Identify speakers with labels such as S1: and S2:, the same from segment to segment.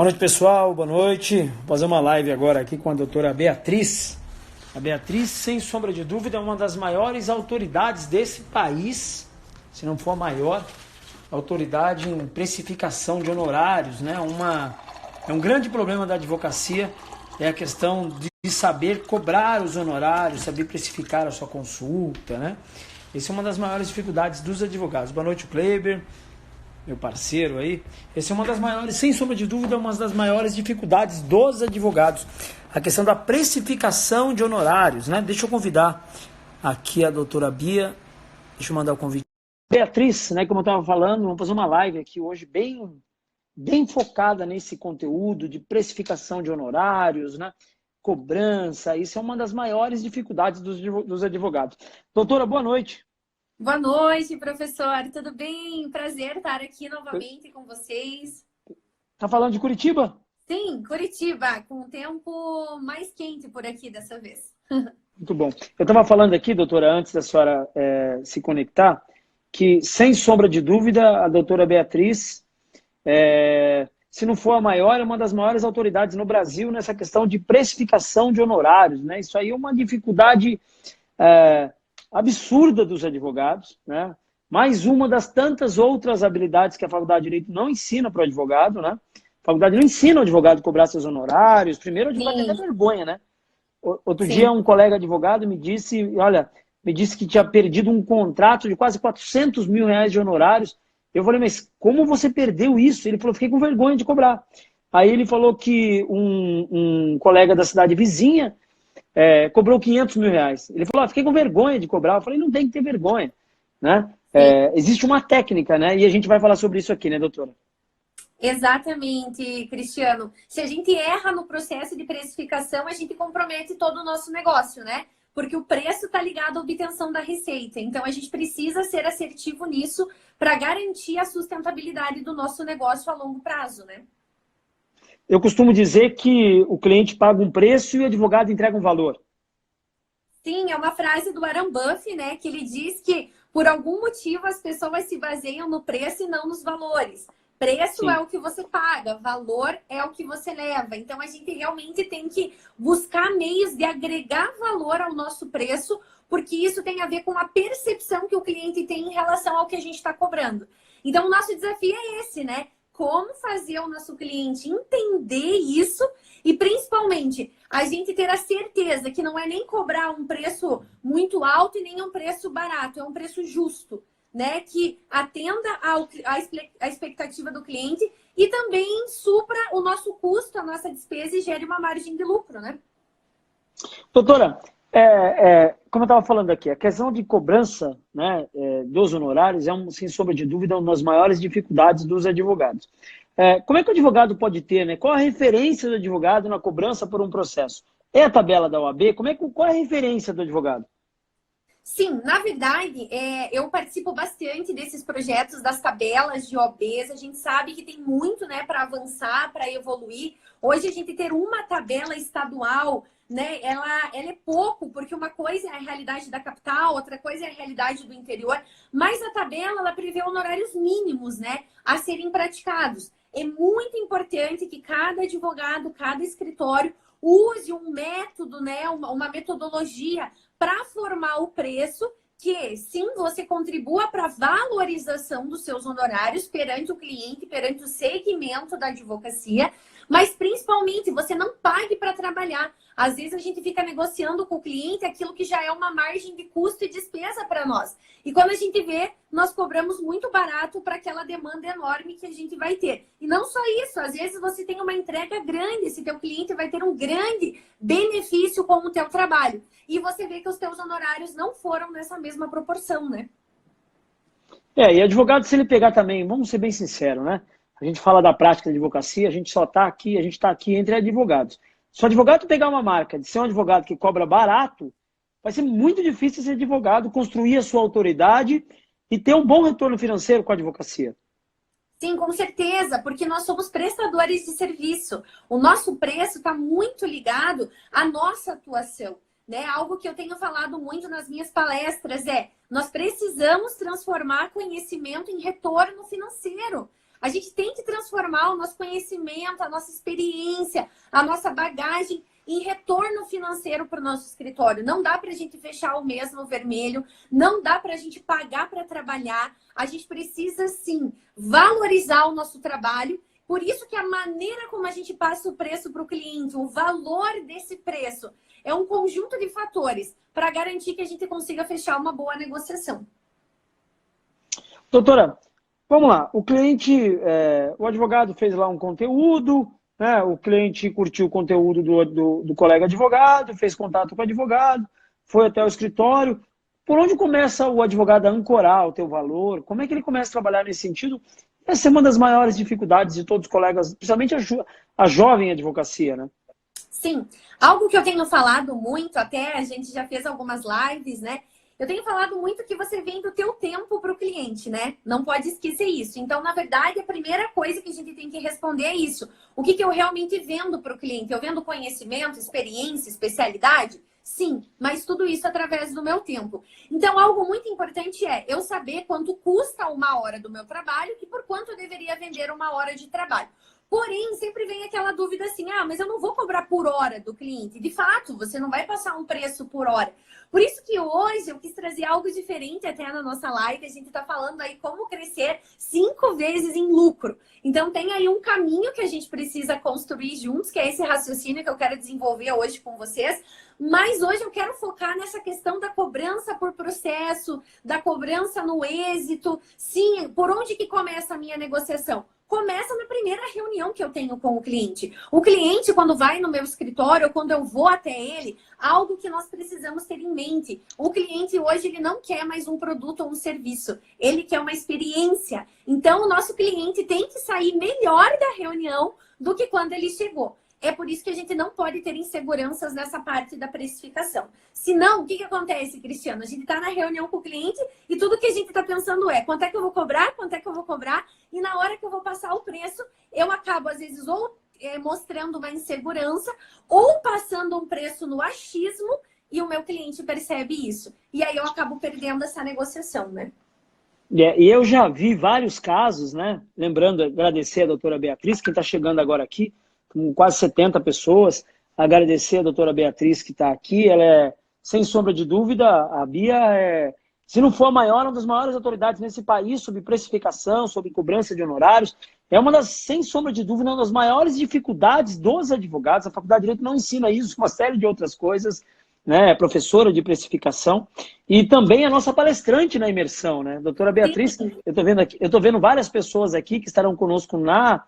S1: Boa noite, pessoal. Boa noite. Vou fazer uma live agora aqui com a doutora Beatriz. A Beatriz, sem sombra de dúvida, é uma das maiores autoridades desse país, se não for a maior autoridade em precificação de honorários, né? É um grande problema da advocacia, é a questão de saber cobrar os honorários, saber precificar a sua consulta, né? Essa é uma das maiores dificuldades dos advogados. Boa noite, Kleber, meu parceiro aí. Essa é uma das maiores, sem sombra de dúvida, uma das maiores dificuldades dos advogados. A questão da precificação de honorários, né? Deixa eu convidar aqui a doutora Bia. Deixa eu mandar o convite. Beatriz, né, como eu estava falando, vamos fazer uma live aqui hoje bem focada nesse conteúdo de precificação de honorários, né? Cobrança. Isso é uma das maiores dificuldades dos advogados. Doutora, boa noite.
S2: Boa noite, professor. Tudo bem? Prazer estar aqui novamente com vocês.
S1: Tá falando de Curitiba?
S2: Sim, Curitiba, com o tempo mais quente por aqui dessa vez.
S1: Muito bom. Eu estava falando aqui, doutora, antes da senhora se conectar, que, sem sombra de dúvida, a doutora Beatriz, se não for a maior, é uma das maiores autoridades no Brasil nessa questão de precificação de honorários, né? Isso aí é uma dificuldade absurda dos advogados, né? Mais uma das tantas outras habilidades que a Faculdade de Direito não ensina para o advogado, né? A faculdade não ensina o advogado a cobrar seus honorários. Primeiro, o advogado tem até vergonha, né? Outro dia, um colega advogado me disse que tinha perdido um contrato de quase 400 mil reais de honorários. Eu falei, mas como você perdeu isso? Ele falou, fiquei com vergonha de cobrar. Aí ele falou que um colega da cidade vizinha cobrou 500 mil reais. Ele falou, fiquei com vergonha de cobrar. Eu falei, não tem que ter vergonha, né? Existe uma técnica, né? E a gente vai falar sobre isso aqui, né, doutora?
S2: Exatamente, Cristiano. Se a gente erra no processo de precificação, a gente compromete todo o nosso negócio, né? Porque o preço está ligado à obtenção da receita. Então, a gente precisa ser assertivo nisso para garantir a sustentabilidade do nosso negócio a longo prazo, né?
S1: Eu costumo dizer que o cliente paga um preço e o advogado entrega um valor.
S2: Sim, é uma frase do Warren Buffett, né? Que ele diz que, por algum motivo, as pessoas se baseiam no preço e não nos valores. Preço é o que você paga, valor é o que você leva. Então, a gente realmente tem que buscar meios de agregar valor ao nosso preço, porque isso tem a ver com a percepção que o cliente tem em relação ao que a gente está cobrando. Então, o nosso desafio é esse, né? Como fazer o nosso cliente entender isso e, principalmente, a gente ter a certeza que não é nem cobrar um preço muito alto e nem um preço barato, é um preço justo, né, que atenda à expectativa do cliente e também supra o nosso custo, a nossa despesa e gere uma margem de lucro, né?
S1: Doutora, como eu estava falando aqui, a questão de cobrança, né, dos honorários sem sombra de dúvida, uma das maiores dificuldades dos advogados. Como é que o advogado pode ter, né? Qual a referência do advogado na cobrança por um processo? É a tabela da OAB? Qual é a referência do advogado?
S2: Sim, na verdade, eu participo bastante desses projetos das tabelas de OABs. A gente sabe que tem muito, né, para avançar, para evoluir. Hoje, a gente ter uma tabela estadual, né, ela é pouco, porque uma coisa é a realidade da capital, outra coisa é a realidade do interior, mas a tabela, ela prevê honorários mínimos, né, a serem praticados. É muito importante que cada advogado, cada escritório use um método, né, uma metodologia para formar o preço, que sim, você contribua para a valorização dos seus honorários perante o cliente, perante o segmento da advocacia, mas principalmente você não pague para trabalhar. Às vezes a gente fica negociando com o cliente aquilo que já é uma margem de custo e despesa para nós. E quando a gente vê, nós cobramos muito barato para aquela demanda enorme que a gente vai ter. E não só isso, às vezes você tem uma entrega grande, esse teu cliente vai ter um grande benefício com o teu trabalho. E você vê que os teus honorários não foram nessa mesma proporção, né?
S1: E advogado, se ele pegar também, vamos ser bem sinceros, né? A gente fala da prática da advocacia, a gente está aqui entre advogados. Se o advogado pegar uma marca de ser um advogado que cobra barato, vai ser muito difícil esse advogado construir a sua autoridade e ter um bom retorno financeiro com a advocacia.
S2: Sim, com certeza, porque nós somos prestadores de serviço. O nosso preço está muito ligado à nossa atuação, né? Algo que eu tenho falado muito nas minhas palestras nós precisamos transformar conhecimento em retorno financeiro. A gente tem que transformar o nosso conhecimento, a nossa experiência, a nossa bagagem em retorno financeiro para o nosso escritório. Não dá para a gente fechar o mês no vermelho, não dá para a gente pagar para trabalhar. A gente precisa, sim, valorizar o nosso trabalho. Por isso que a maneira como a gente passa o preço para o cliente, o valor desse preço, é um conjunto de fatores para garantir que a gente consiga fechar uma boa negociação.
S1: Doutora, vamos lá. O cliente, o advogado fez lá um conteúdo, né? O cliente curtiu o conteúdo do colega advogado, fez contato com o advogado, foi até o escritório. Por onde começa o advogado a ancorar o teu valor? Como é que ele começa a trabalhar nesse sentido? Essa é uma das maiores dificuldades de todos os colegas, principalmente a jovem advocacia, né?
S2: Sim, algo que eu tenho falado muito, até a gente já fez algumas lives, né? Eu tenho falado muito que você vende o teu tempo para o cliente, né? Não pode esquecer isso. Então, na verdade, a primeira coisa que a gente tem que responder é isso. O que eu realmente vendo para o cliente? Eu vendo conhecimento, experiência, especialidade? Sim, mas tudo isso através do meu tempo. Então, algo muito importante é eu saber quanto custa uma hora do meu trabalho e por quanto eu deveria vender uma hora de trabalho. Porém, sempre vem aquela dúvida assim, mas eu não vou cobrar por hora do cliente. De fato, você não vai passar um preço por hora. Por isso que hoje eu quis trazer algo diferente até na nossa live. A gente está falando aí como crescer 5 vezes em lucro. Então, tem aí um caminho que a gente precisa construir juntos, que é esse raciocínio que eu quero desenvolver hoje com vocês. Mas hoje eu quero focar nessa questão da cobrança por processo, da cobrança no êxito. Sim, por onde que começa a minha negociação? Começa na primeira reunião que eu tenho com o cliente. O cliente, quando vai no meu escritório, ou quando eu vou até ele, algo que nós precisamos ter em mente. O cliente hoje, ele não quer mais um produto ou um serviço. Ele quer uma experiência. Então, o nosso cliente tem que sair melhor da reunião do que quando ele chegou. É por isso que a gente não pode ter inseguranças nessa parte da precificação. Senão, o que acontece, Cristiano? A gente está na reunião com o cliente e tudo que a gente está pensando é quanto é que eu vou cobrar, quanto é que eu vou cobrar, e na hora que eu vou passar o preço, eu acabo, às vezes, ou mostrando uma insegurança ou passando um preço no achismo e o meu cliente percebe isso. E aí eu acabo perdendo essa negociação, né?
S1: E eu já vi vários casos, né? Lembrando, agradecer a doutora Beatriz, que está chegando agora aqui, com quase 70 pessoas. Agradecer a doutora Beatriz que está aqui. Ela é, sem sombra de dúvida, a Bia é, se não for a maior, uma das maiores autoridades nesse país sobre precificação, sobre cobrança de honorários. É uma das, sem sombra de dúvida, uma das maiores dificuldades dos advogados. A Faculdade de Direito não ensina isso, uma série de outras coisas, né? É professora de precificação. E também a nossa palestrante na imersão, né? Doutora Beatriz, eu estou vendo aqui, eu estou vendo várias pessoas aqui que estarão conosco na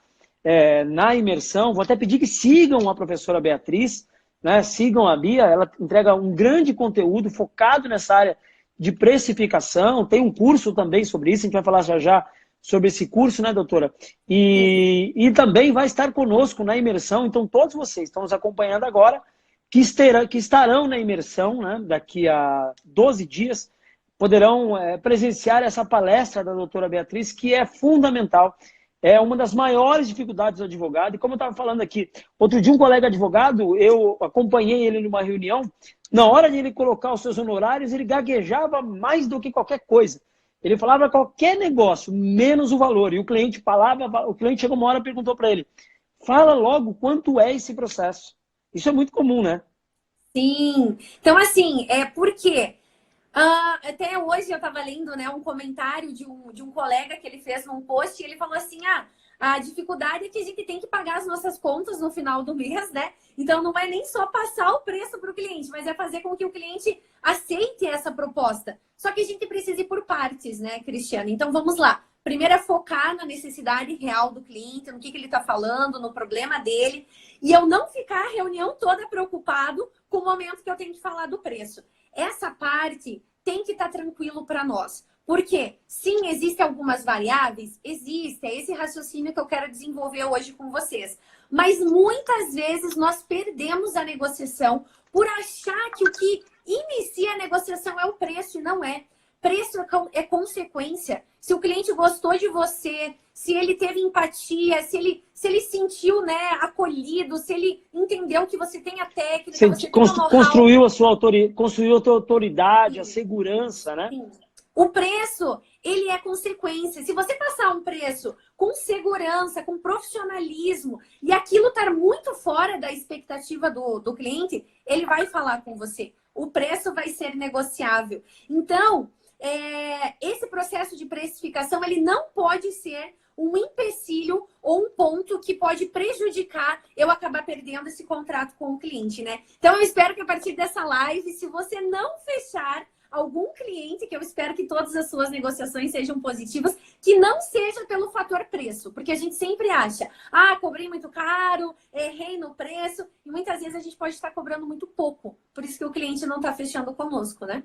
S1: imersão. Vou até pedir que sigam a professora Beatriz, né? Sigam a Bia, ela entrega um grande conteúdo focado nessa área de precificação. Tem um curso também sobre isso, a gente vai falar já sobre esse curso, né, doutora? E também vai estar conosco na imersão. Então, todos vocês estão nos acompanhando agora, que estarão na imersão, né, daqui a 12 dias, poderão presenciar essa palestra da doutora Beatriz, que é fundamental. É uma das maiores dificuldades do advogado. E como eu estava falando aqui, outro dia um colega advogado, eu acompanhei ele numa reunião, na hora de ele colocar os seus honorários, ele gaguejava mais do que qualquer coisa. Ele falava qualquer negócio, menos o valor. E o cliente chegou uma hora e perguntou para ele, fala logo quanto é esse processo. Isso é muito comum, né?
S2: Sim. Então, assim, por quê? Até hoje eu estava lendo, né, um comentário de um colega que ele fez num post e ele falou assim, a dificuldade é que a gente tem que pagar as nossas contas no final do mês, né? Então não é nem só passar o preço para o cliente, mas é fazer com que o cliente aceite essa proposta. Só que a gente precisa ir por partes, né, Cristiano? Então vamos lá. Primeiro é focar na necessidade real do cliente, no que ele está falando, no problema dele. E eu não ficar a reunião toda preocupado com o momento que eu tenho que falar do preço. Essa parte tem que estar tranquilo para nós. Porque, sim, existem algumas variáveis? Existe. É esse raciocínio que eu quero desenvolver hoje com vocês. Mas muitas vezes nós perdemos a negociação por achar que o que inicia a negociação é o preço e não é. Preço é consequência. Se o cliente gostou de você, se ele teve empatia, se ele sentiu, né, acolhido, se ele entendeu que você tem a técnica,
S1: você construiu a tua autoridade, a segurança, né?
S2: Sim. O preço, ele é consequência. Se você passar um preço com segurança, com profissionalismo, e aquilo estar muito fora da expectativa do cliente, ele vai falar com você. O preço vai ser negociável. Então, esse processo de precificação, ele não pode ser um empecilho ou um ponto que pode prejudicar eu acabar perdendo esse contrato com o cliente, né? Então, eu espero que a partir dessa live, se você não fechar algum cliente, que eu espero que todas as suas negociações sejam positivas, que não seja pelo fator preço, porque a gente sempre acha, cobrei muito caro, errei no preço, e muitas vezes a gente pode estar cobrando muito pouco, por isso que o cliente não está fechando conosco, né?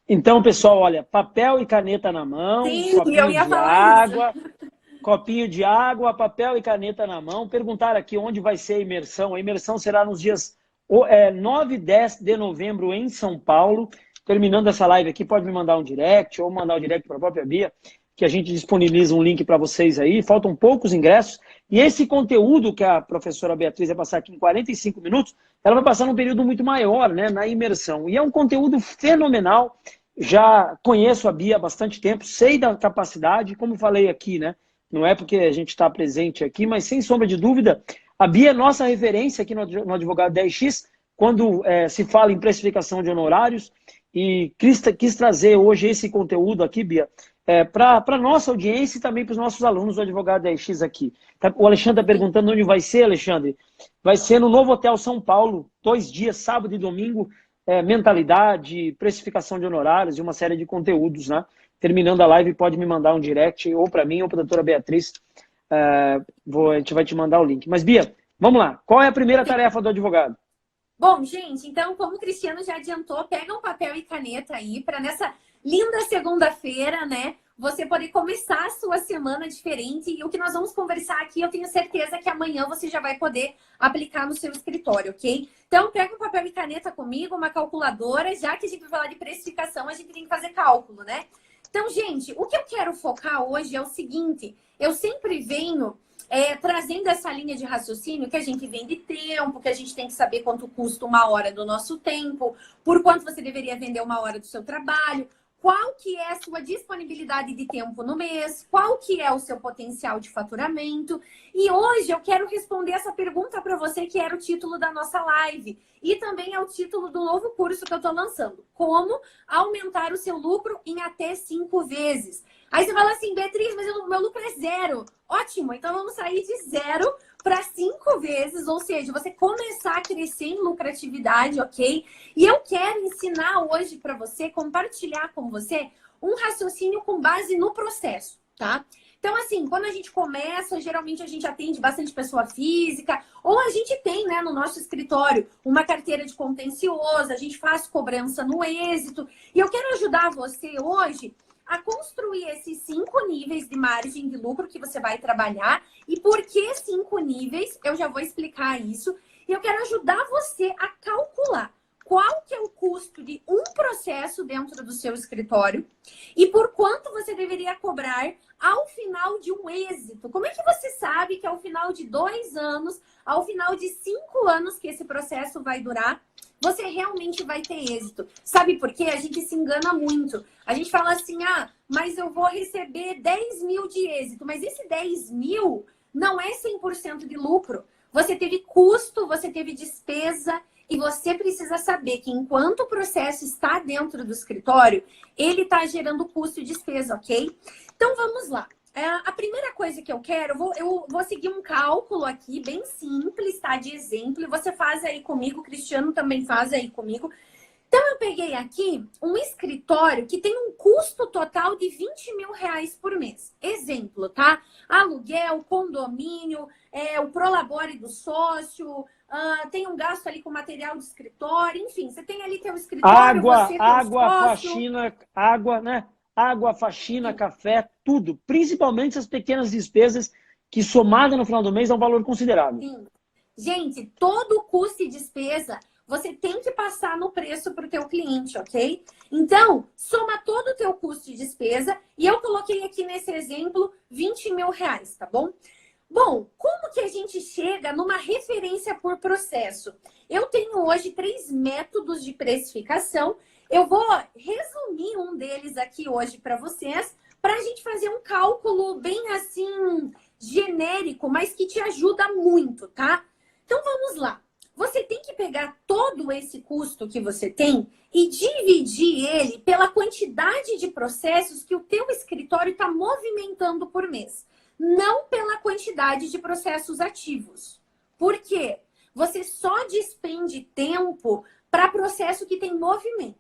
S1: Então, pessoal, olha, papel e caneta na mão,
S2: Sim, eu ia falar isso.
S1: Copinho de água, papel e caneta na mão. Perguntaram aqui onde vai ser a imersão. A imersão será nos dias 9 e 10 de novembro em São Paulo. Terminando essa live aqui, pode me mandar um direct ou mandar um direct para a própria Bia, que a gente disponibiliza um link para vocês aí. Faltam poucos ingressos. E esse conteúdo que a professora Beatriz vai passar aqui em 45 minutos, ela vai passar num período muito maior, né, na imersão. E é um conteúdo fenomenal. Já conheço a Bia há bastante tempo, sei da capacidade, como falei aqui, né? Não é porque a gente está presente aqui, mas sem sombra de dúvida, a Bia é nossa referência aqui no Advogado 10X, quando se fala em precificação de honorários, e quis trazer hoje esse conteúdo aqui, Bia, para a nossa audiência e também para os nossos alunos do Advogado 10X aqui. O Alexandre está perguntando onde vai ser, Alexandre. Vai ser no Novo Hotel São Paulo, 2 dias, sábado e domingo, mentalidade, precificação de honorários e uma série de conteúdos, né? Terminando a live, pode me mandar um direct, ou para mim, ou para a doutora Beatriz. A gente vai te mandar o link. Mas, Bia, vamos lá. Qual é a primeira tarefa do advogado?
S2: Bom, gente, então, como o Cristiano já adiantou, pega um papel e caneta aí para nessa linda segunda-feira, né? Você poder começar a sua semana diferente. E o que nós vamos conversar aqui, eu tenho certeza que amanhã você já vai poder aplicar no seu escritório, ok? Então, pega um papel e caneta comigo, uma calculadora. Já que a gente vai falar de precificação, a gente tem que fazer cálculo, né? Então, gente, o que eu quero focar hoje é o seguinte. Eu sempre venho trazendo essa linha de raciocínio que a gente vende tempo, que a gente tem que saber quanto custa uma hora do nosso tempo, por quanto você deveria vender uma hora do seu trabalho, qual que é a sua disponibilidade de tempo no mês, qual que é o seu potencial de faturamento. E hoje eu quero responder essa pergunta para você, que era o título da nossa live. E também é o título do novo curso que eu estou lançando. Como aumentar o seu lucro em até 5 vezes. Aí você fala assim, Beatriz, mas o meu lucro é 0. Ótimo, então vamos sair de 0 para 5 vezes, ou seja, você começar a crescer em lucratividade, ok? E eu quero ensinar hoje para você, compartilhar com você, um raciocínio com base no processo, tá? Então, assim, quando a gente começa, geralmente a gente atende bastante pessoa física, ou a gente tem, né, no nosso escritório, uma carteira de contencioso, a gente faz cobrança no êxito. E eu quero ajudar você hoje a construir esses 5 níveis de margem de lucro que você vai trabalhar. E por que 5 níveis? Eu já vou explicar isso. E eu quero ajudar você a calcular qual que é o custo de um processo dentro do seu escritório e por quanto você deveria cobrar ao final de um êxito. Como é que você sabe que ao final de 2 anos, ao final de 5 anos que esse processo vai durar, você realmente vai ter êxito? Sabe por quê? A gente se engana muito. A gente fala assim, mas eu vou receber 10 mil de êxito. Mas esse 10 mil não é 100% de lucro. Você teve custo, você teve despesa. E você precisa saber que enquanto o processo está dentro do escritório, ele está gerando custo e despesa, ok? Então, vamos lá. A primeira coisa que eu quero, eu vou seguir um cálculo aqui, bem simples, tá? De exemplo. E você faz aí comigo, o Cristiano também faz aí comigo. Então, eu peguei aqui um escritório que tem um custo total de 20 mil reais por mês. Exemplo, tá? Aluguel, condomínio, o prolabore do sócio, tem um gasto ali com material de escritório, enfim, você tem ali teu escritório, você, teu sócio.
S1: Faxina, água, né? Água, faxina, café, tudo. Principalmente as pequenas despesas que, somada no final do mês, é um valor considerável.
S2: Sim. Gente, todo custo e despesa você tem que passar no preço para o teu cliente, ok? Então, soma todo o teu custo e despesa e eu coloquei aqui nesse exemplo 20 mil reais, tá bom? Bom, como que a gente chega numa referência por processo? Eu tenho hoje 3 métodos de precificação Eu vou resumir um deles aqui hoje para vocês, para a gente fazer um cálculo bem assim genérico, mas que te ajuda muito, tá? Então vamos lá. Você tem que pegar todo esse custo que você tem e dividir ele pela quantidade de processos que o teu escritório está movimentando por mês, não pela quantidade de processos ativos. Por quê? Você só despende tempo para processo que tem movimento.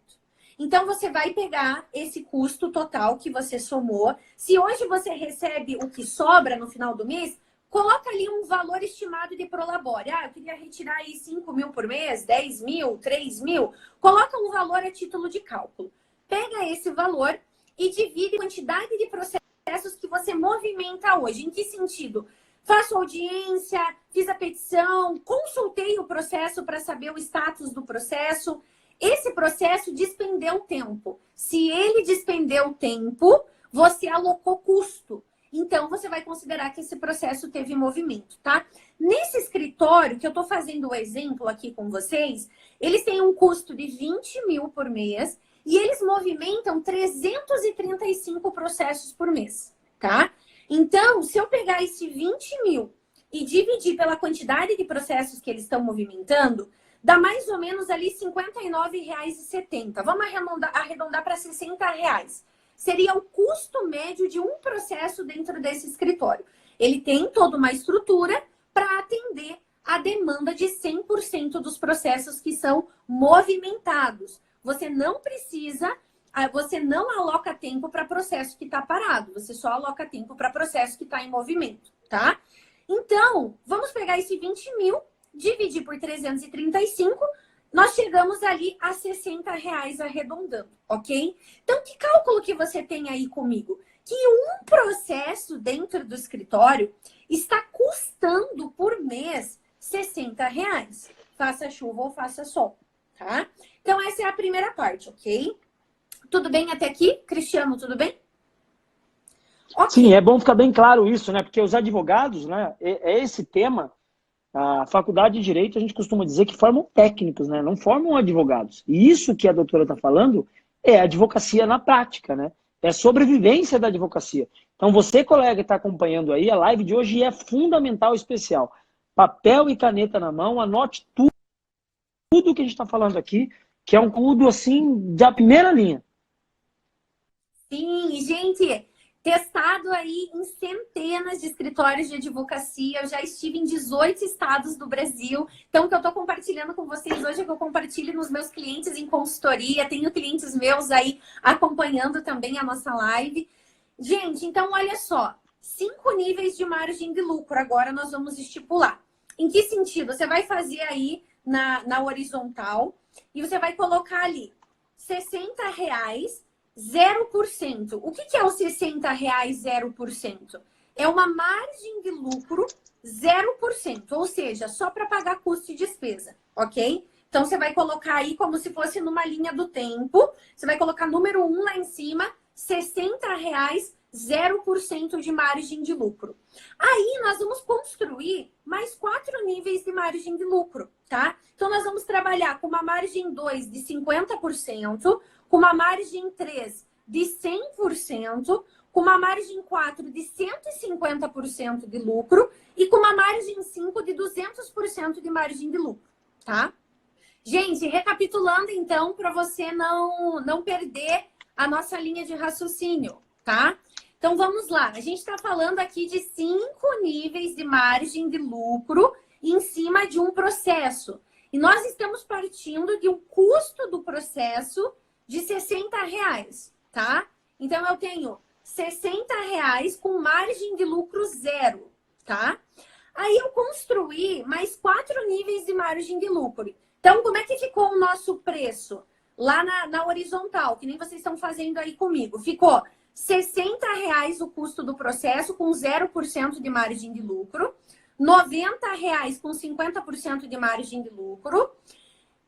S2: Então, você vai pegar esse custo total que você somou. Se hoje você recebe o que sobra no final do mês, coloca ali um valor estimado de Prolabore. Ah, eu queria retirar aí 5 mil por mês, 10 mil, 3 mil. Coloca um valor a título de cálculo. Pega esse valor e divide a quantidade de processos que você movimenta hoje. Em que sentido? Faço audiência, fiz a petição, consultei o processo para saber o status do processo. Esse processo despendeu tempo. Se ele despendeu tempo, você alocou custo. Então, você vai considerar que esse processo teve movimento, tá? Nesse escritório, que eu estou fazendo o exemplo aqui com vocês, eles têm um custo de 20 mil por mês e eles movimentam 335 processos por mês, tá? Então, se eu pegar esse 20 mil e dividir pela quantidade de processos que eles estão movimentando, dá mais ou menos ali R$ 59,70. Vamos arredondar para R$ 60. Seria o custo médio de um processo dentro desse escritório. Ele tem toda uma estrutura para atender a demanda de 100% dos processos que são movimentados. Você não precisa, você não aloca tempo para processo que está parado. Você só aloca tempo para processo que está em movimento, tá? Então, vamos pegar esse 20 mil, dividir por 335, nós chegamos ali a R$ 60 arredondando, ok? Então, que cálculo que você tem aí comigo? Que um processo dentro do escritório está custando por mês R$ 60. Faça chuva ou faça sol, tá? Então, essa é a primeira parte, ok? Tudo bem até aqui? Cristiano, tudo bem?
S1: Okay. Sim, é bom ficar bem claro isso, né? Porque os advogados, né? É esse tema. A faculdade de Direito, a gente costuma dizer que formam técnicos, né? Não formam advogados. E isso que a doutora está falando é advocacia na prática, né? É a sobrevivência da advocacia. Então, você, colega, que está acompanhando aí, a live de hoje é fundamental, especial. Papel e caneta na mão, anote tudo que a gente está falando aqui, que é um conteúdo, assim, da primeira linha.
S2: Sim, gente, testado aí em centenas de escritórios de advocacia. Eu já estive em 18 estados do Brasil. Então, o que eu estou compartilhando com vocês hoje é que eu compartilho nos meus clientes em consultoria. Tenho clientes meus aí acompanhando também a nossa live. Gente, então, olha só. 5 níveis de margem de lucro agora nós vamos estipular. Em que sentido? Você vai fazer aí na horizontal e você vai colocar ali R$ 60, 0%. O que é o R$ 60 0%? É uma margem de lucro 0%, ou seja, só para pagar custo e despesa, ok? Então, você vai colocar aí como se fosse numa linha do tempo. Você vai colocar número 1 lá em cima, R$ 60, 0% de margem de lucro. Aí, nós vamos construir mais 4 níveis de margem de lucro, tá? Então, nós vamos trabalhar com uma margem 2 de 50%, com uma margem 3 de 100%, com uma margem 4 de 150% de lucro e com uma margem 5 de 200% de margem de lucro, tá? Gente, recapitulando então, para você não perder a nossa linha de raciocínio, tá? Então, vamos lá. A gente está falando aqui de 5 níveis de margem de lucro em cima de um processo. E nós estamos partindo de um custo do processo de R$ 60, tá? Então, eu tenho R$ 60 com margem de lucro 0, tá? Aí, eu construí mais 4 níveis de margem de lucro. Então, como é que ficou o nosso preço? Lá na horizontal, que nem vocês estão fazendo aí comigo. Ficou R$ 60 o custo do processo com 0% de margem de lucro. R$ 90 com 50% de margem de lucro. R$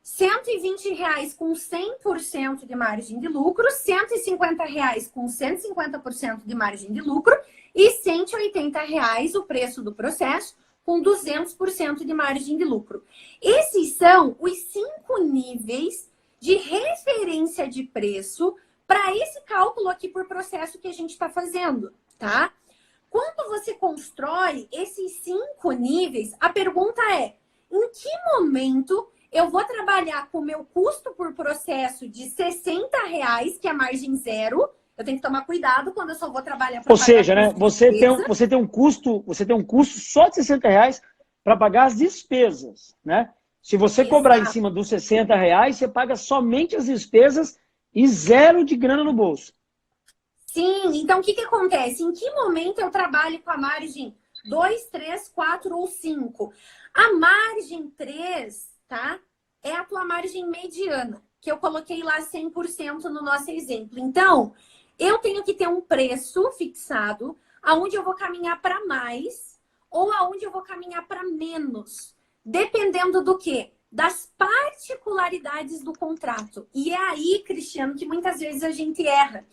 S2: 120 com 100% de margem de lucro, R$ 150 com 150% de margem de lucro e R$ 180 o preço do processo com 200% de margem de lucro. Esses são os 5 níveis de referência de preço para esse cálculo aqui por processo que a gente está fazendo, tá? Quando você constrói esses 5 níveis, a pergunta é: em que momento eu vou trabalhar com o meu custo por processo de R$60, que é a margem zero? Eu tenho que tomar cuidado quando eu só vou trabalhar para
S1: Ou seja, né, você tem um custo só de R$60 para pagar as despesas, né? Se você cobrar em cima dos R$60, você paga somente as despesas e zero de grana no bolso.
S2: Sim, então o que acontece? Em que momento eu trabalho com a margem 2, 3, 4 ou 5? A margem 3, tá? É a tua margem mediana, que eu coloquei lá 100% no nosso exemplo. Então, eu tenho que ter um preço fixado, aonde eu vou caminhar para mais ou aonde eu vou caminhar para menos. Dependendo do quê? Das particularidades do contrato. E é aí, Cristiano, que muitas vezes a gente erra.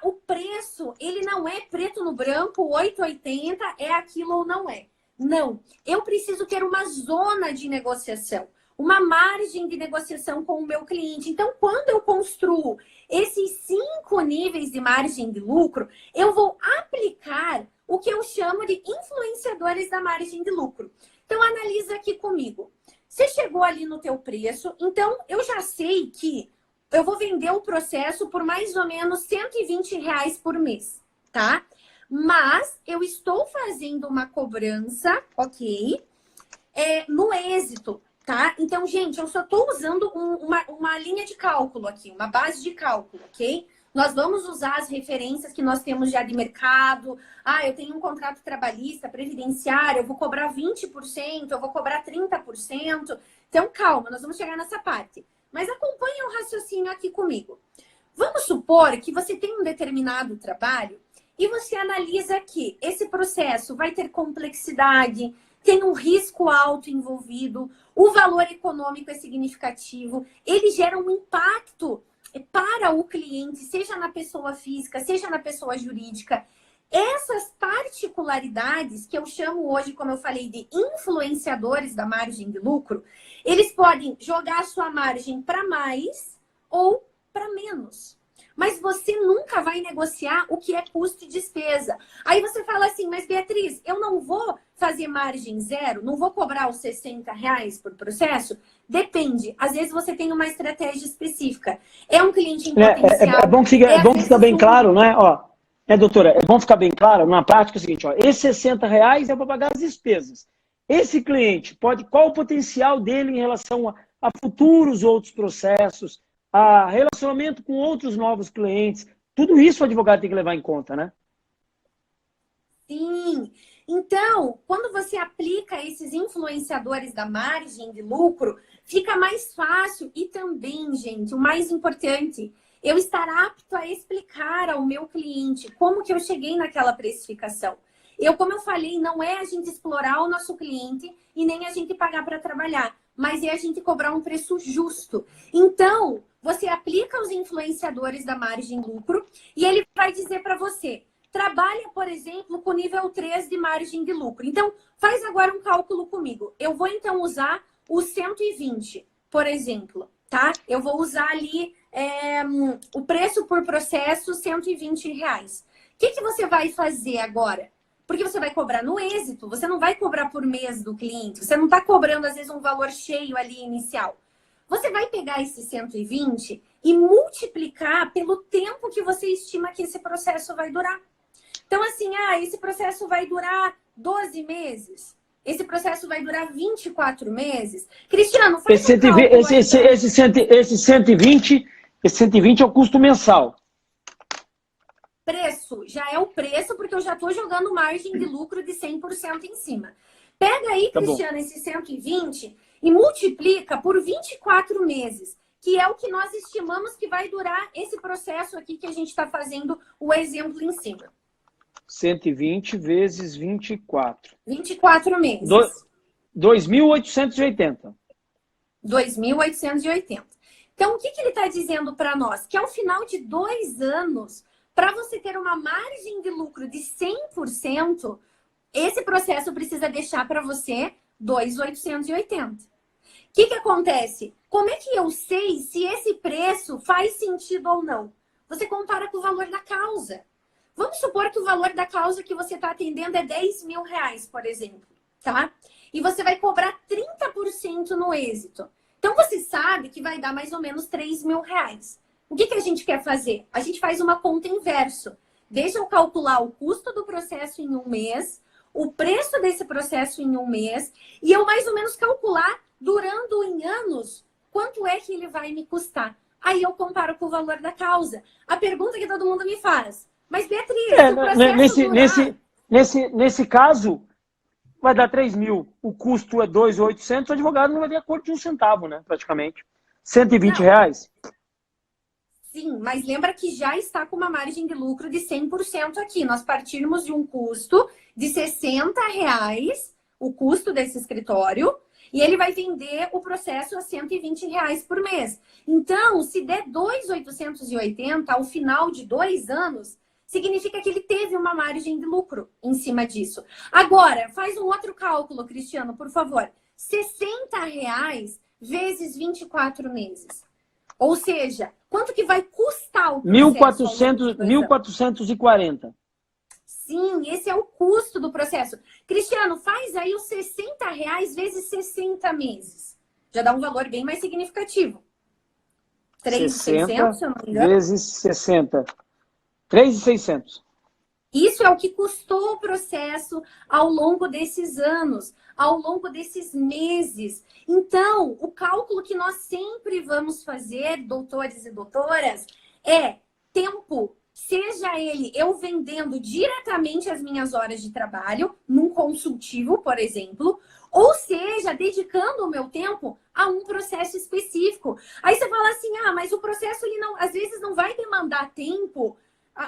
S2: O preço, ele não é preto no branco, 8,80 é aquilo ou não é. Não. Eu preciso ter uma zona de negociação, uma margem de negociação com o meu cliente. Então, quando eu construo esses 5 níveis de margem de lucro, eu vou aplicar o que eu chamo de influenciadores da margem de lucro. Então, analisa aqui comigo. Você chegou ali no teu preço, então eu já sei que eu vou vender o processo por mais ou menos R$120 por mês, tá? Mas eu estou fazendo uma cobrança, ok? No êxito, tá? Então, gente, eu só estou usando uma linha de cálculo aqui, uma base de cálculo, ok? Nós vamos usar as referências que nós temos já de mercado. Ah, eu tenho um contrato trabalhista, previdenciário, eu vou cobrar 20%, eu vou cobrar 30%. Então, calma, nós vamos chegar nessa parte. Mas acompanhe o raciocínio aqui comigo. Vamos supor que você tem um determinado trabalho e você analisa que esse processo vai ter complexidade, tem um risco alto envolvido, o valor econômico é significativo, ele gera um impacto para o cliente, seja na pessoa física, seja na pessoa jurídica. Essas particularidades, que eu chamo hoje, como eu falei, de influenciadores da margem de lucro, eles podem jogar a sua margem para mais ou para menos. Mas você nunca vai negociar o que é custo e despesa. Aí você fala assim, mas Beatriz, eu não vou fazer margem zero? Não vou cobrar os R$60 por processo? Depende. Às vezes você tem uma estratégia específica. É um cliente em potencial.
S1: É bom que fica bem claro, né? Ó, doutora, é bom ficar bem claro, na prática é o seguinte, ó, esses R$60 é para pagar as despesas. Esse cliente qual o potencial dele em relação a futuros outros processos, a relacionamento com outros novos clientes, tudo isso o advogado tem que levar em conta, né?
S2: Sim. Então, quando você aplica esses influenciadores da margem de lucro, fica mais fácil e também, gente, o mais importante, eu estar apto a explicar ao meu cliente como que eu cheguei naquela precificação. Como eu falei, não é a gente explorar o nosso cliente e nem a gente pagar para trabalhar, mas é a gente cobrar um preço justo. Então, você aplica os influenciadores da margem de lucro e ele vai dizer para você, trabalha, por exemplo, com nível 3 de margem de lucro. Então, faz agora um cálculo comigo. Eu vou, então, usar o 120, por exemplo, tá? Eu vou usar ali o preço por processo, R$120. O que você vai fazer agora? Porque você vai cobrar no êxito, você não vai cobrar por mês do cliente, você não está cobrando, às vezes, um valor cheio ali inicial. Você vai pegar esse 120 e multiplicar pelo tempo que você estima que esse processo vai durar. Então, assim, esse processo vai durar 12 meses. Esse processo vai durar 24 meses. Cristiano, faz um cálculo
S1: esse 120 é o custo mensal.
S2: Preço, já é o preço, porque eu já estou jogando margem de lucro de 100% em cima. Pega aí, Cristiano, esse 120 e multiplica por 24 meses, que é o que nós estimamos que vai durar esse processo aqui que a gente está fazendo o exemplo em cima.
S1: 120 vezes 24.
S2: 24 meses.
S1: 2.880.
S2: 2.880. Então, o que ele está dizendo para nós? Que ao final de 2 anos, para você ter uma margem de lucro de 100%, esse processo precisa deixar para você 2.880. O que acontece? Como é que eu sei se esse preço faz sentido ou não? Você compara com o valor da causa. Vamos supor que o valor da causa que você está atendendo é 10 mil reais, por exemplo, tá? E você vai cobrar 30% no êxito. Então, você sabe que vai dar mais ou menos 3 mil reais. O que a gente quer fazer? A gente faz uma conta inverso. Deixa eu calcular o custo do processo em um mês, o preço desse processo em um mês, e eu mais ou menos calcular, durando em anos, quanto é que ele vai me custar. Aí eu comparo com o valor da causa. A pergunta que todo mundo me faz: mas Beatriz, o processo
S1: nesse caso, vai dar 3 mil, o custo é 2.800, o advogado não vai ter acordo de um centavo, né, praticamente. 120 reais.
S2: Sim, mas lembra que já está com uma margem de lucro de 100% aqui. Nós partimos de um custo de 60 reais, o custo desse escritório, e ele vai vender o processo a 120 reais por mês. Então, se der 2.880 ao final de 2 anos, significa que ele teve uma margem de lucro em cima disso. Agora, faz um outro cálculo, Cristiano, por favor. 60 reais vezes 24 meses. Ou seja, quanto que vai custar o processo?
S1: 1.440.
S2: Sim, esse é o custo do processo. Cristiano, faz aí os 60 reais vezes 60 meses. Já dá um valor bem mais significativo. 3.600, se eu não me engano.
S1: Vezes 60. 3.600.
S2: Isso é o que custou o processo ao longo desses anos, ao longo desses meses. Então, o cálculo que nós sempre vamos fazer, doutores e doutoras, é tempo. Seja ele eu vendendo diretamente as minhas horas de trabalho, num consultivo, por exemplo, ou seja, dedicando o meu tempo a um processo específico. Aí você fala assim, mas o processo, ele não, às vezes não vai demandar tempo.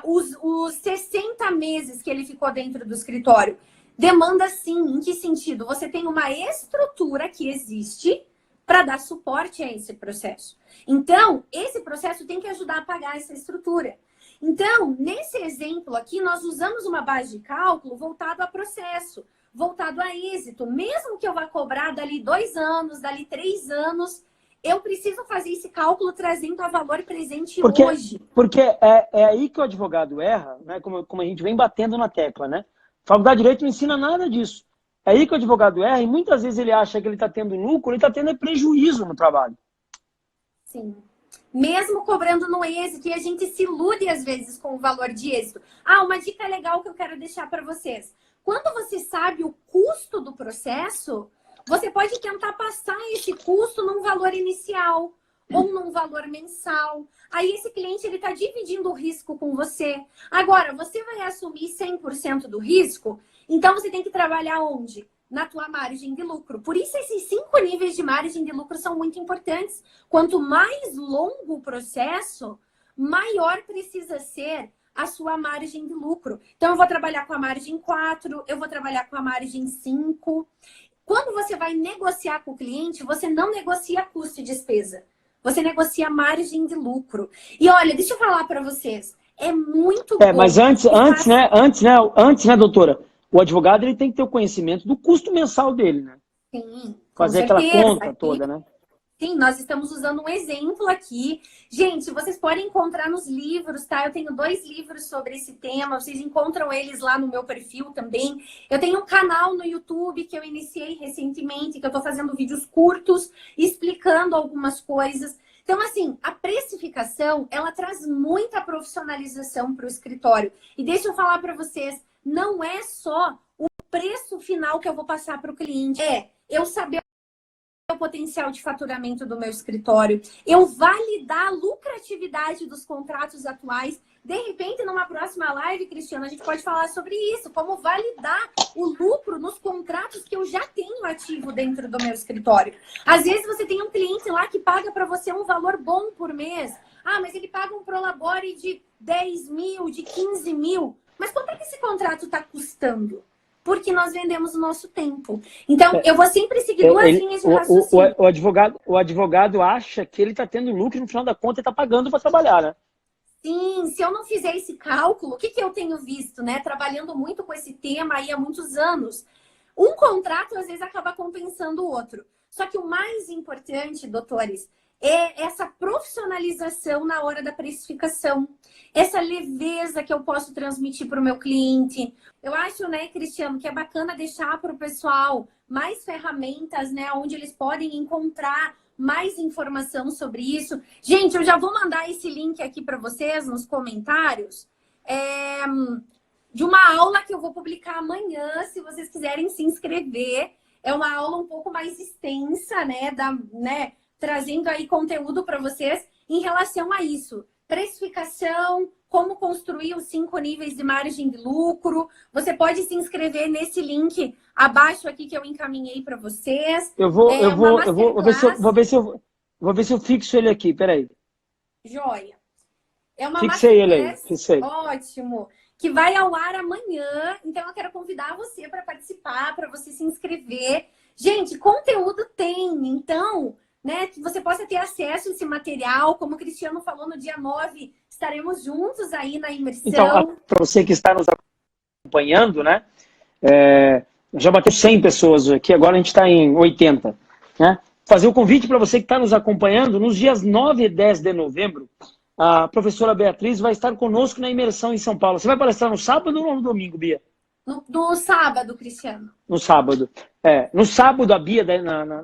S2: Os 60 meses que ele ficou dentro do escritório. Demanda sim. Em que sentido? Você tem uma estrutura que existe para dar suporte a esse processo. Então, esse processo tem que ajudar a pagar essa estrutura. Então, nesse exemplo aqui, nós usamos uma base de cálculo voltado a processo, voltado a êxito. Mesmo que eu vá cobrar dali 2 anos, dali 3 anos, eu preciso fazer esse cálculo trazendo a valor presente hoje.
S1: Porque é aí que o advogado erra, né? Como a gente vem batendo na tecla, né? Faculdade de Direito não ensina nada disso. É aí que o advogado erra e muitas vezes ele acha que ele está tendo lucro, ele está tendo prejuízo no trabalho.
S2: Sim. Mesmo cobrando no êxito, e a gente se ilude às vezes com o valor de êxito. Uma dica legal que eu quero deixar para vocês. Quando você sabe o custo do processo, você pode tentar passar esse custo num valor inicial ou num valor mensal. Aí esse cliente ele está dividindo o risco com você. Agora, você vai assumir 100% do risco, então você tem que trabalhar onde? Na tua margem de lucro. Por isso esses 5 níveis de margem de lucro são muito importantes. Quanto mais longo o processo, maior precisa ser a sua margem de lucro. Então eu vou trabalhar com a margem 4, eu vou trabalhar com a margem 5. Quando você vai negociar com o cliente, você não negocia custo e despesa. Você negocia margem de lucro. E olha, deixa eu falar para vocês. É muito bom.
S1: Mas antes, né, doutora? O advogado ele tem que ter o conhecimento do custo mensal dele, né?
S2: Sim,
S1: fazer aquela conta toda, né?
S2: Sim, nós estamos usando um exemplo aqui. Gente, vocês podem encontrar nos livros, tá? Eu tenho 2 livros sobre esse tema, vocês encontram eles lá no meu perfil também. Eu tenho um canal no YouTube que eu iniciei recentemente, que eu tô fazendo vídeos curtos, explicando algumas coisas. Então, assim, a precificação, ela traz muita profissionalização para o escritório. E deixa eu falar para vocês, não é só o preço final que eu vou passar para o cliente. É eu saber o potencial de faturamento do meu escritório, eu validar a lucratividade dos contratos atuais. De repente, numa próxima live, Cristiano, a gente pode falar sobre isso, como validar o lucro nos contratos que eu já tenho ativo dentro do meu escritório. Às vezes você tem um cliente lá que paga para você um valor bom por mês. Mas ele paga um prolabore de 10 mil, de 15 mil. Mas quanto é que esse contrato está custando? Porque nós vendemos o nosso tempo. Então, eu vou sempre seguir 2 linhas de raciocínio.
S1: O advogado acha que ele está tendo lucro e no final da conta ele está pagando para trabalhar, né?
S2: Sim, se eu não fizer esse cálculo, o que eu tenho visto, né? Trabalhando muito com esse tema aí há muitos anos. Um contrato, às vezes, acaba compensando o outro. Só que o mais importante, doutores, é essa profissionalização na hora da precificação. Essa leveza que eu posso transmitir para o meu cliente. Eu acho, né, Cristiano, que é bacana deixar para o pessoal mais ferramentas, né, onde eles podem encontrar mais informação sobre isso. Gente, eu já vou mandar esse link aqui para vocês nos comentários. De uma aula que eu vou publicar amanhã, se vocês quiserem se inscrever. É uma aula um pouco mais extensa, né, trazendo aí conteúdo para vocês em relação a isso. Precificação, como construir os 5 níveis de margem de lucro. Você pode se inscrever nesse link abaixo aqui que eu encaminhei para vocês.
S1: Vou ver se eu fixo ele aqui, peraí.
S2: Joia. É uma
S1: Fixei ele aí, fixei.
S2: Ótimo. Que vai ao ar amanhã. Então, eu quero convidar você para participar, para você se inscrever. Gente, conteúdo tem. Então, né, que você possa ter acesso a esse material. Como o Cristiano falou, no dia 9, estaremos juntos aí na imersão.
S1: Então, para você que está nos acompanhando, né, já bateu 100 pessoas aqui, agora a gente está em 80. Né? Fazer o convite para você que está nos acompanhando, nos dias 9 e 10 de novembro, a professora Beatriz vai estar conosco na imersão em São Paulo. Você vai palestrar no sábado ou no domingo, Bia?
S2: No sábado, Cristiano.
S1: No sábado. No sábado, a Bia,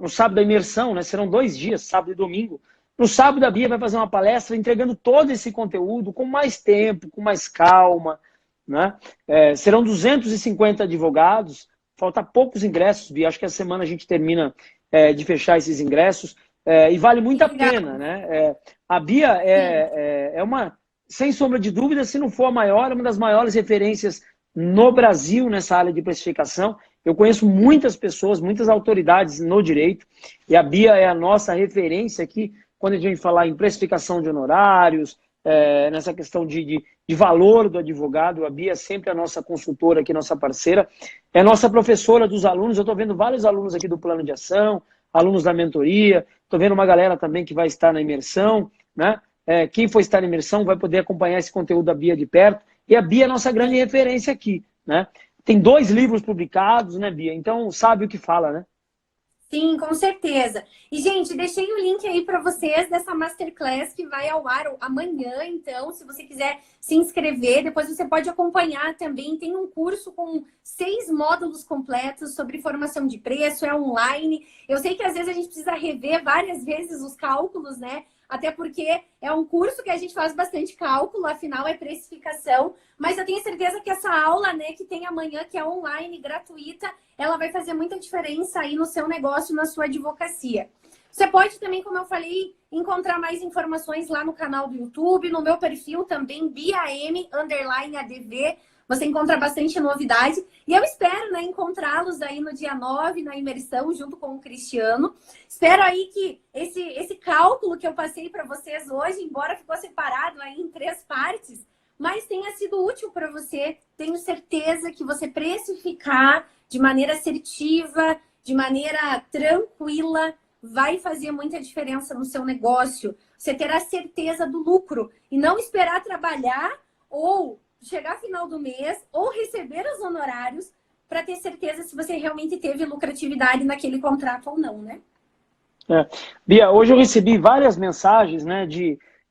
S1: no sábado da imersão, né, serão 2 dias, sábado e domingo. No sábado, a Bia vai fazer uma palestra entregando todo esse conteúdo com mais tempo, com mais calma. Né? Serão 250 advogados. Falta poucos ingressos, Bia. Acho que essa semana a gente termina de fechar esses ingressos. E vale muito a pena. Né? A Bia é uma, sem sombra de dúvida, se não for a maior, é uma das maiores referências no Brasil nessa área de precificação. Eu conheço muitas pessoas, muitas autoridades no direito, e a Bia é a nossa referência aqui quando a gente falar em precificação de honorários, nessa questão de valor do advogado. A Bia é sempre a nossa consultora aqui, nossa parceira, é nossa professora dos alunos. Eu estou vendo vários alunos aqui do plano de ação, alunos da mentoria, estou vendo uma galera também que vai estar na imersão, né? Quem for estar na imersão vai poder acompanhar esse conteúdo da Bia de perto, e a Bia é a nossa grande referência aqui, né? Tem 2 livros publicados, né, Bia? Então sabe o que fala, né?
S2: Sim, com certeza. E, gente, deixei o link aí para vocês dessa Masterclass que vai ao ar amanhã. Então, se você quiser se inscrever, depois você pode acompanhar também. Tem um curso com 6 módulos completos sobre formação de preço, é online. Eu sei que às vezes a gente precisa rever várias vezes os cálculos, né? Até porque é um curso que a gente faz bastante cálculo, afinal é precificação. Mas eu tenho certeza que essa aula, né, que tem amanhã, que é online, gratuita, ela vai fazer muita diferença aí no seu negócio, na sua advocacia. Você pode também, como eu falei, encontrar mais informações lá no canal do YouTube, no meu perfil também, BiaM_ADV. Você encontra bastante novidade. E eu espero, né, encontrá-los aí no dia 9, na imersão, junto com o Cristiano. Espero aí que esse cálculo que eu passei para vocês hoje, embora ficou separado aí em 3 partes, mas tenha sido útil para você. Tenho certeza que você precificar de maneira assertiva, de maneira tranquila, vai fazer muita diferença no seu negócio. Você terá certeza do lucro e não esperar trabalhar ou chegar final do mês ou receber os honorários para ter certeza se você realmente teve lucratividade naquele contrato ou não, né?
S1: Bia, hoje eu recebi várias mensagens, né,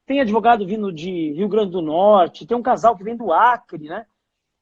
S1: tem advogado vindo de Rio Grande do Norte, tem um casal que vem do Acre, né?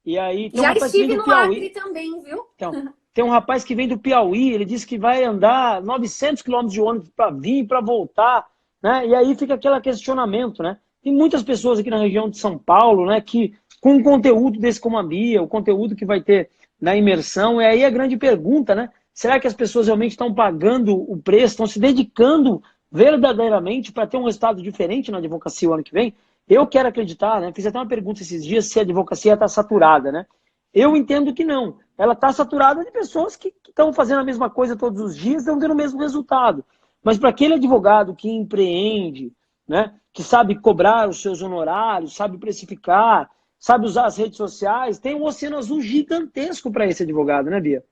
S1: E aí tem
S2: Já estive no Acre também, viu?
S1: Então, tem um rapaz que vem do Piauí, ele disse que vai andar 900 quilômetros de ônibus para vir e para voltar, né? E aí fica aquele questionamento, né? Tem muitas pessoas aqui na região de São Paulo, né, que com conteúdo desse como a Bia, o conteúdo que vai ter na imersão, e aí a grande pergunta, né? Será que as pessoas realmente estão pagando o preço, estão se dedicando verdadeiramente para ter um resultado diferente na advocacia o ano que vem? Eu quero acreditar, né? Fiz até uma pergunta esses dias se a advocacia está saturada, né? Eu entendo que não. Ela está saturada de pessoas que estão fazendo a mesma coisa todos os dias, estão tendo o mesmo resultado. Mas para aquele advogado que empreende, né? Que sabe cobrar os seus honorários, sabe precificar, sabe usar as redes sociais, tem um oceano azul gigantesco para esse advogado, né, Bia?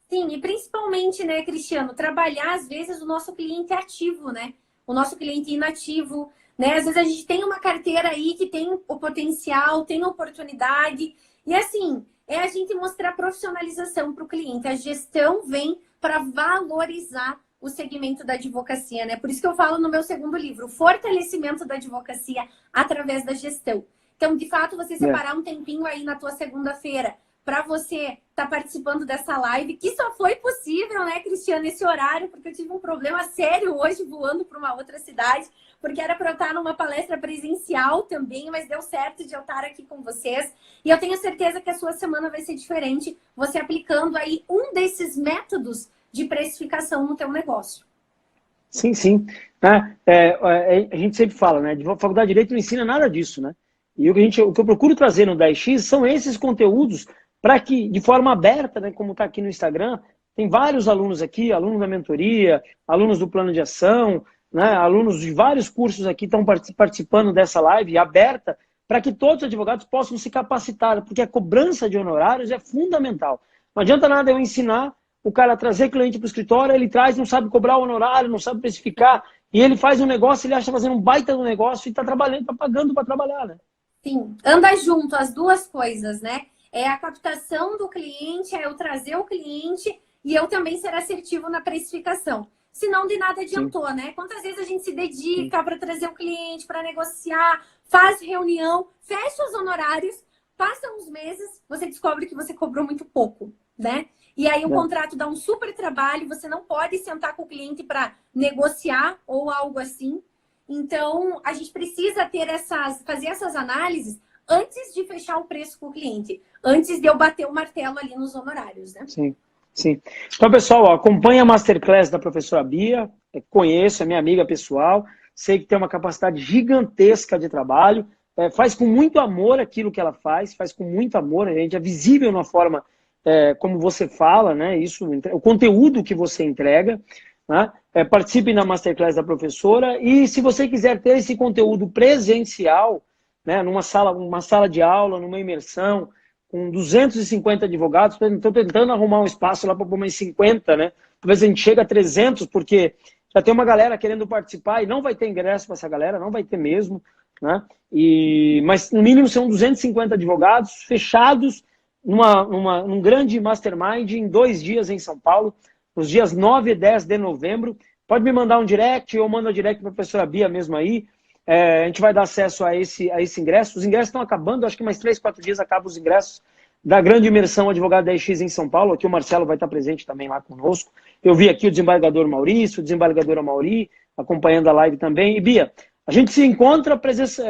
S2: Sim, e principalmente, né, Cristiano, trabalhar às vezes o nosso cliente ativo, né? O nosso cliente inativo, né? Às vezes a gente tem uma carteira aí que tem o potencial, tem oportunidade. E assim, é a gente mostrar profissionalização para o cliente. A gestão vem para valorizar o segmento da advocacia, né? Por isso que eu falo no meu segundo livro, o fortalecimento da advocacia através da gestão. Então, de fato, você separar um tempinho aí na tua segunda-feira para você estar participando dessa live, que só foi possível, né, Cristiano, esse horário, porque eu tive um problema sério hoje voando para uma outra cidade, porque era para eu estar numa palestra presencial também, mas deu certo de eu estar aqui com vocês. E eu tenho certeza que a sua semana vai ser diferente, você aplicando aí um desses métodos de precificação no teu negócio.
S1: Sim, sim. A gente sempre fala, né? A faculdade de Direito não ensina nada disso, né? E o que eu procuro trazer no 10x são esses conteúdos para que, de forma aberta, né, como está aqui no Instagram, tem vários alunos aqui, alunos da mentoria, alunos do plano de ação, né, alunos de vários cursos aqui estão participando dessa live aberta para que todos os advogados possam se capacitar, porque a cobrança de honorários é fundamental. Não adianta nada eu ensinar o cara a trazer cliente para o escritório, ele traz, não sabe cobrar o honorário, não sabe precificar, e ele faz um negócio, ele acha fazendo um baita do negócio e está trabalhando, está pagando para trabalhar, né?
S2: Sim, anda junto as duas coisas, né? É a captação do cliente, é eu trazer o cliente e eu também ser assertivo na precificação. Senão, de nada adiantou, Sim. né? Quantas vezes a gente se dedica para trazer o cliente, para negociar, faz reunião, fecha os honorários, passam uns meses, você descobre que você cobrou muito pouco, né? E aí o contrato dá um super trabalho, você não pode sentar com o cliente para negociar ou algo assim. Então, a gente precisa ter fazer essas análises antes de fechar o preço com o cliente, antes de eu bater o martelo ali nos honorários, né?
S1: Sim, sim. Então, pessoal, ó, acompanha a Masterclass da professora Bia, conheço, é minha amiga pessoal, sei que tem uma capacidade gigantesca de trabalho, faz com muito amor aquilo que ela faz com muito amor, a gente é visível na forma como você fala, né? Isso, o conteúdo que você entrega, né? Participe na Masterclass da professora e se você quiser ter esse conteúdo presencial, né, uma sala de aula, numa imersão, com 250 advogados, estou tentando arrumar um espaço lá para pôr mais 50, né? Talvez a gente chegue a 300, porque já tem uma galera querendo participar e não vai ter ingresso para essa galera, não vai ter mesmo, né? Mas no mínimo são 250 advogados fechados num grande mastermind em 2 dias em São Paulo, nos dias 9 e 10 de novembro. Pode me mandar um direct ou manda um direct para a professora Bia mesmo aí. A gente vai dar acesso a esse ingresso. Os ingressos estão acabando, acho que mais 3, 4 dias acabam os ingressos da grande imersão Advogado 10x em São Paulo. Aqui o Marcelo vai estar presente também lá conosco. Eu vi aqui o desembargador Maurício, a desembargadora Mauri, acompanhando a live também. E Bia, a gente se encontra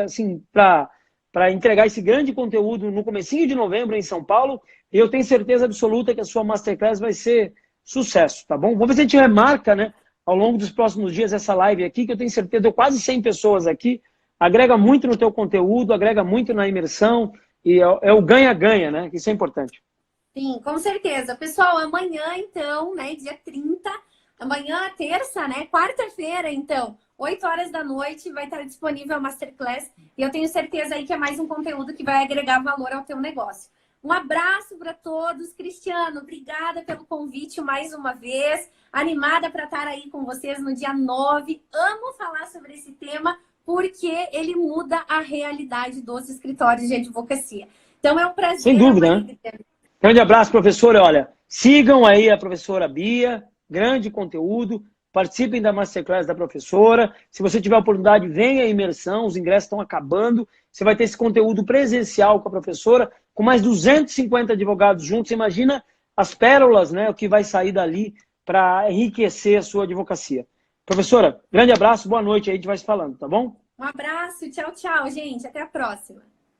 S1: assim, para entregar esse grande conteúdo no comecinho de novembro em São Paulo. E eu tenho certeza absoluta que a sua Masterclass vai ser sucesso, tá bom? Vamos ver se a gente remarca, né, ao longo dos próximos dias essa live aqui, que eu tenho certeza, deu quase 100 pessoas aqui, agrega muito no teu conteúdo, agrega muito na imersão, e é o ganha-ganha, né? Isso é importante.
S2: Sim, com certeza. Pessoal, amanhã, então, né, dia 30, amanhã, terça, né, quarta-feira, então, 8 horas da noite, vai estar disponível a Masterclass, e eu tenho certeza aí que é mais um conteúdo que vai agregar valor ao teu negócio. Um abraço para todos. Cristiano, obrigada pelo convite mais uma vez. Animada para estar aí com vocês no dia 9. Amo falar sobre esse tema porque ele muda a realidade dos escritórios de advocacia. Então é um prazer.
S1: Sem dúvida, né? Grande abraço, professora. Olha, sigam aí a professora Bia. Grande conteúdo. Participem da Masterclass da professora. Se você tiver a oportunidade, venha à imersão. Os ingressos estão acabando. Você vai ter esse conteúdo presencial com a professora, com mais 250 advogados juntos. Imagina as pérolas, né, o que vai sair dali para enriquecer a sua advocacia. Professora, grande abraço, boa noite, aí a gente vai se falando, tá bom?
S2: Um abraço, tchau, tchau, gente. Até a próxima.